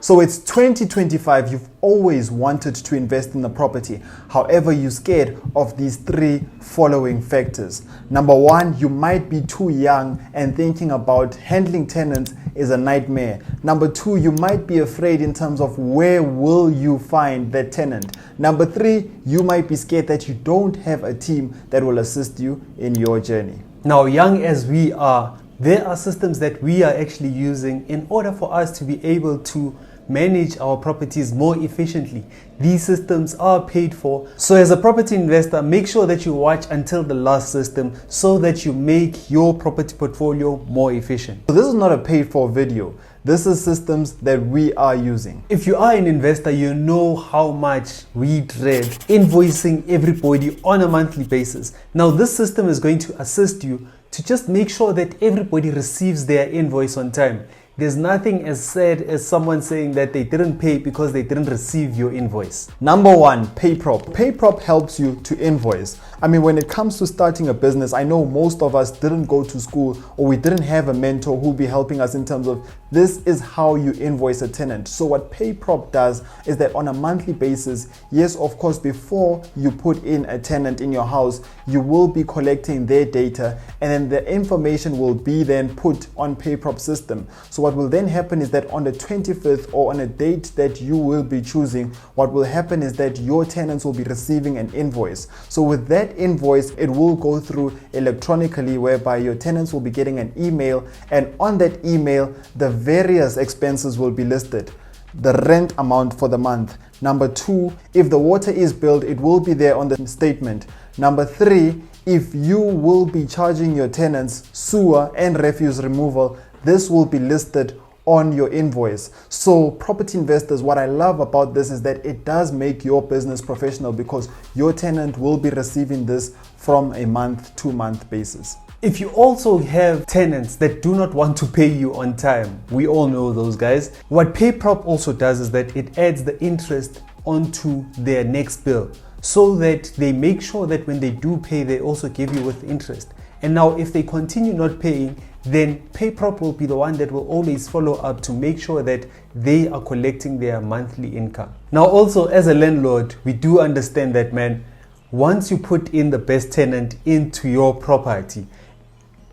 So it's 2025, you've always wanted to invest in the property. However, you're scared of these three following factors. Number one, you might be too young and thinking about handling tenants is a nightmare. Number two, you might be afraid in terms of where will you find that tenant. Number three, you might be scared that you don't have a team that will assist you in your journey. Now, young as we are, there are systems that we are actually using in order for us to be able to manage our properties more efficiently. These systems are paid for. So as a property investor, make sure that you watch until the last system so that you make your property portfolio more efficient. So this is not a paid for video. This is systems that we are using. If you are an investor, you know how much we dread invoicing everybody on a monthly basis. Now this system is going to assist you to just make sure that everybody receives their invoice on time. There's nothing as sad as someone saying that they didn't pay because they didn't receive your invoice. Number one, PayProp. PayProp helps you to invoice. I mean, when it comes to starting a business, I know most of us didn't go to school or we didn't have a mentor who'll be helping us in terms of this is how you invoice a tenant. So what PayProp does is that on a monthly basis, yes, of course, before you put in a tenant in your house, you will be collecting their data and then the information will be then put on PayProp system. So what will then happen is that on the 25th or on a date that you will be choosing, what will happen is that your tenants will be receiving an invoice. So with that invoice, it will go through electronically whereby your tenants will be getting an email, and on that email, the various expenses will be listed. The rent amount for the month. Number two, if the water is billed, it will be there on the statement. Number three, if you will be charging your tenants sewer and refuse removal, this will be listed on your invoice. So property investors, what I love about this is that it does make your business professional because your tenant will be receiving this from a month to month basis. If you also have tenants that do not want to pay you on time, we all know those guys. What PayProp also does is that it adds the interest onto their next bill so that they make sure that when they do pay, they also give you with interest. And now if they continue not paying, then PayProp will be the one that will always follow up to make sure that they are collecting their monthly income. Now also as a landlord, we do understand that, man, once you put in the best tenant into your property,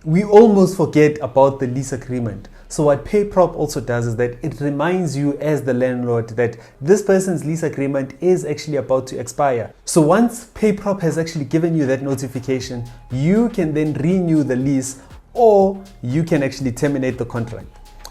we almost forget about the lease agreement. So what PayProp also does is that it reminds you as the landlord that this person's lease agreement is actually about to expire. So once PayProp has actually given you that notification, you can then renew the lease or you can actually terminate the contract.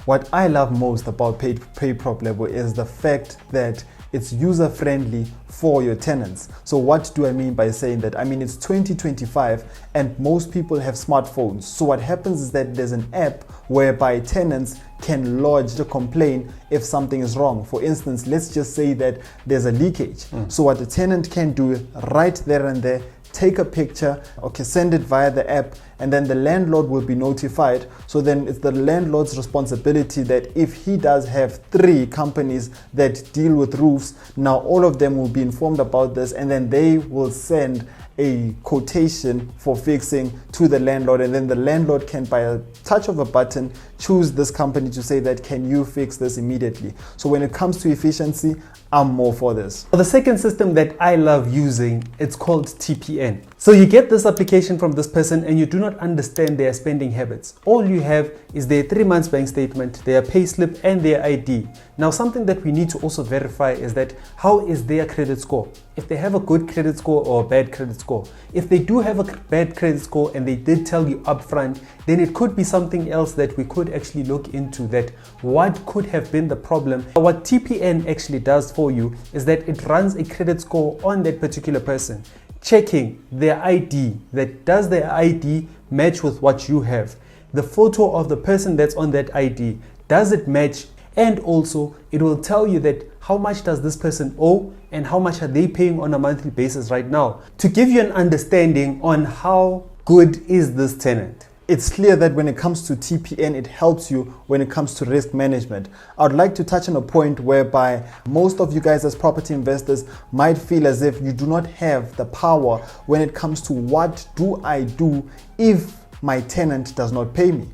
What I love most about PayProp level is the fact that it's user-friendly for your tenants. So what do I mean by saying that? I mean, it's 2025 and most people have smartphones. So what happens is that there's an app whereby tenants can lodge a complaint if something is wrong. For instance, let's just say that there's a leakage. So what the tenant can do right there and there, take a picture, okay, send it via the app, and then the landlord will be notified. So then it's the landlord's responsibility that if he does have 3 companies that deal with roofs, now all of them will be informed about this, and then they will send a quotation for fixing to the landlord, and then the landlord can, by a touch of a button, choose this company to say that, can you fix this immediately? So when it comes to efficiency, I'm more for this. The second system that I love using, it's called TPN. So you get this application from this person and you do not understand their spending habits. All you have is their 3 months bank statement, their pay slip and their ID. Now something that we need to also verify is that how is their credit score? If they have a good credit score or a bad credit score. If they do have a bad credit score and they did tell you upfront, then it could be something else that we could actually look into, that what could have been the problem. What TPN actually does for you is that it runs a credit score on that particular person, checking their ID, that does their ID match with what you have, the photo of the person that's on that ID, does it match, and also it will tell you that how much does this person owe and how much are they paying on a monthly basis right now, to give you an understanding on how good is this tenant. It's clear that when it comes to TPN, it helps you when it comes to risk management. I would like to touch on a point whereby most of you guys as property investors might feel as if you do not have the power when it comes to what do I do if my tenant does not pay me.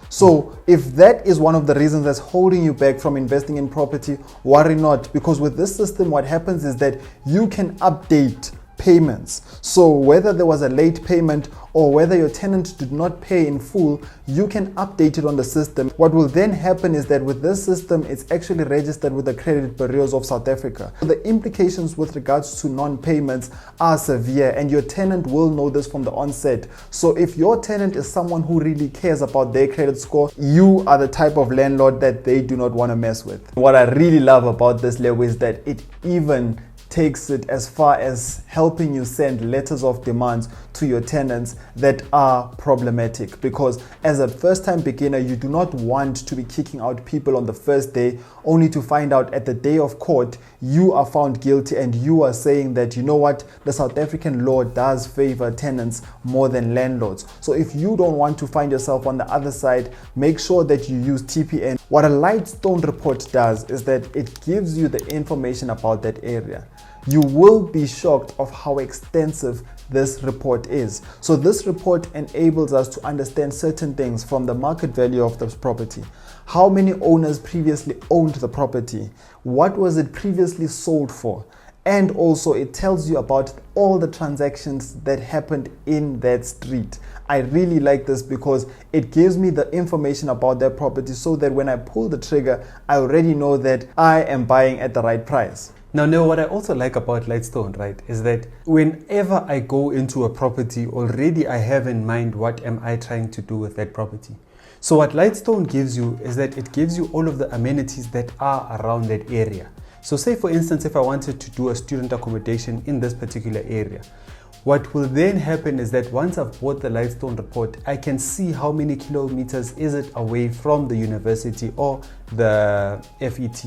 So if that is one of the reasons that's holding you back from investing in property, worry not, because with this system, what happens is that you can update payments. So whether there was a late payment or whether your tenant did not pay in full, you can update it on the system. What will then happen is that with this system, it's actually registered with the credit bureaus of South Africa. The implications with regards to non-payments are severe, and your tenant will know this from the onset. So if your tenant is someone who really cares about their credit score, you are the type of landlord that they do not want to mess with. What I really love about this level is that it even takes it as far as helping you send letters of demands to your tenants that are problematic, because as a first-time beginner, you do not want to be kicking out people on the first day only to find out at the day of court you are found guilty and you are saying that, you know what, the South African law does favor tenants more than landlords. So if you don't want to find yourself on the other side, make sure that you use TPN. What a Lightstone report does is that it gives you the information about that area. You will be shocked of how extensive this report is. So this report enables us to understand certain things, from the market value of the property, how many owners previously owned the property, what was it previously sold for, and also it tells you about all the transactions that happened in that street. I really like this because it gives me the information about that property so that when I pull the trigger, I already know that I am buying at the right price. Now, Neo, what I also like about Lightstone, right, is that whenever I go into a property, already I have in mind what am I trying to do with that property. So what Lightstone gives you is that it gives you all of the amenities that are around that area. So say, for instance, if I wanted to do a student accommodation in this particular area, what will then happen is that once I've bought the Lightstone report, I can see how many kilometers is it away from the university or the FET.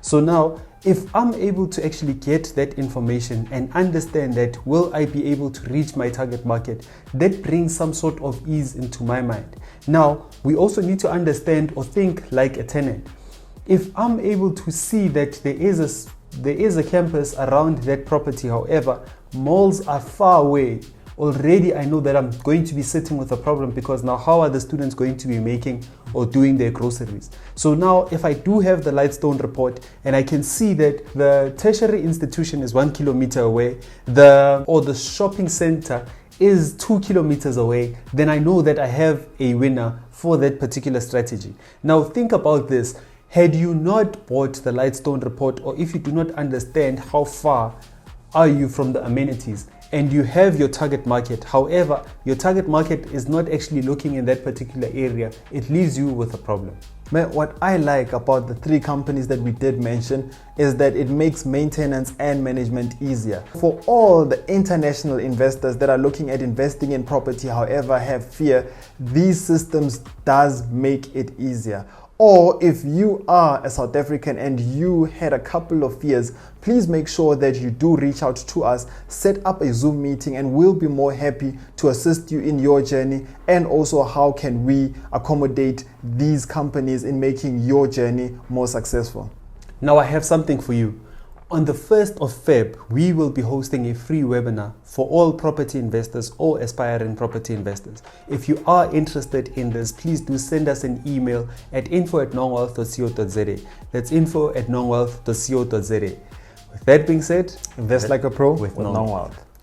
So now, if I'm able to actually get that information and understand that, will I be able to reach my target market, that brings some sort of ease into my mind. Now, we also need to understand or think like a tenant. If I'm able to see that there is a campus around that property, however, malls are far away, already I know that I'm going to be sitting with a problem, because now how are the students going to be making or doing their groceries? So now if I do have the Lightstone report and I can see that the tertiary institution is 1 kilometer away, the shopping center is 2 kilometers away, then I know that I have a winner for that particular strategy. Now think about this. Had you not bought the Lightstone report, or if you do not understand how far are you from the amenities, and you have your target market, however, your target market is not actually looking in that particular area, it leaves you with a problem. Man, what I like about the 3 companies that we did mention is that it makes maintenance and management easier. For all the international investors that are looking at investing in property, however, have fear, these systems does make it easier. Or if you are a South African and you had a couple of fears, please make sure that you do reach out to us, set up a Zoom meeting, and we'll be more happy to assist you in your journey, and also how can we accommodate these companies in making your journey more successful. Now I have something for you. On the 1st of Feb, we will be hosting a free webinar for all property investors or aspiring property investors. If you are interested in this, please do send us an email at info@nongwealth.co.za. That's info@nongwealth.co.za. With that being said, invest like a pro with Nongwealth.